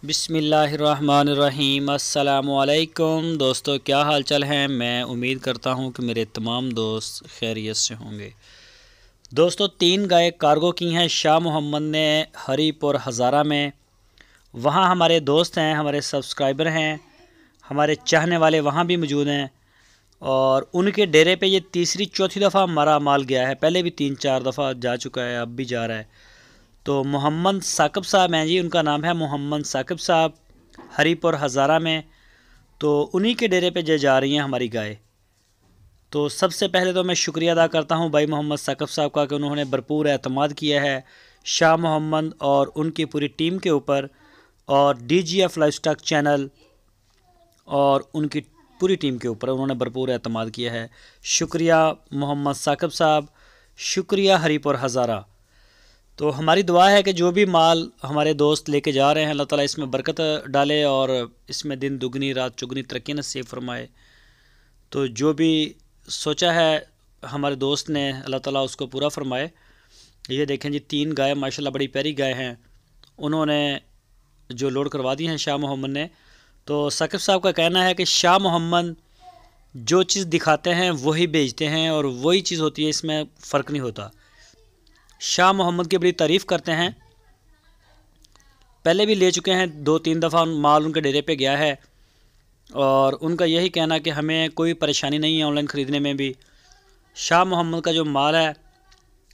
बिस्मिल्लाहिर्रहमानिर्रहीम। अस्सलामुअलैकुम दोस्तों, क्या हाल चाल हैं। मैं उम्मीद करता हूं कि मेरे तमाम दोस्त खैरियत से होंगे। दोस्तों, 3 गाय कार्गो की हैं शाह मोहम्मद ने हरीपुर हज़ारा में। वहां हमारे दोस्त हैं, हमारे सब्सक्राइबर हैं, हमारे चाहने वाले वहां भी मौजूद हैं और उनके डेरे पे ये तीसरी चौथी दफ़ा हमारा माल गया है। पहले भी 3-4 दफ़ा जा चुका है, अब भी जा रहा है। तो मोहम्मद साकिब साहब हैं जी, उनका नाम है मोहम्मद साकिब साहब, हरीपुर हज़ारा में। तो उन्हीं के डेरे पे जा रही हैं हमारी गाय। तो सबसे पहले तो मैं शुक्रिया अदा करता हूं भाई मोहम्मद साकिब साहब का कि उन्होंने भरपूर एतमाद किया है शाह मोहम्मद और उनकी पूरी टीम के ऊपर, और DGF लाइवस्टॉक चैनल और उनकी पूरी टीम के ऊपर उन्होंने भरपूर एतमाद किया है। शुक्रिया मोहम्मद साकिब साहब, शुक्रिया हरीपुर हज़ारा। तो हमारी दुआ है कि जो भी माल हमारे दोस्त लेके जा रहे हैं, अल्लाह ताला इसमें बरकत डाले और इसमें दिन दुगनी रात चुगनी तरक्की नसीब फरमाए। तो जो भी सोचा है हमारे दोस्त ने, अल्लाह ताला उसको पूरा फरमाए। ये देखें जी, 3 गाय माशाल्लाह बड़ी प्यारी गाय हैं, उन्होंने जो लोड करवा दी हैं शाह मोहम्मद ने। तो साकिब साहब का कहना है कि शाह मोहम्मद जो चीज़ दिखाते हैं वही बेचते हैं और वही चीज़ होती है, इसमें फ़र्क नहीं होता। शाह मोहम्मद की बड़ी तारीफ़ करते हैं, पहले भी ले चुके हैं 2-3 दफ़ा माल उनके डेरे पे गया है और उनका यही कहना कि हमें कोई परेशानी नहीं है ऑनलाइन ख़रीदने में भी। शाह मोहम्मद का जो माल है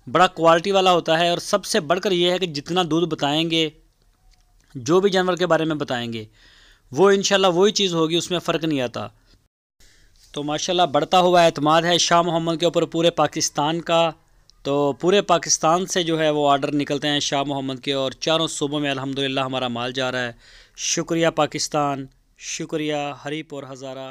बड़ा क्वालिटी वाला होता है और सबसे बढ़कर यह है कि जितना दूध बताएंगे, जो भी जानवर के बारे में बताएंगे, वो इंशाल्लाह वही चीज़ होगी, उसमें फ़र्क नहीं आता। तो माशाल्लाह बढ़ता हुआ एतमाद है शाह मोहम्मद के ऊपर पूरे पाकिस्तान का। तो पूरे पाकिस्तान से जो है वो आर्डर निकलते हैं शाह मोहम्मद के और चारों सूबों में अल्हम्दुलिल्लाह हमारा माल जा रहा है। शुक्रिया पाकिस्तान, शुक्रिया हरीपुर हज़ारा।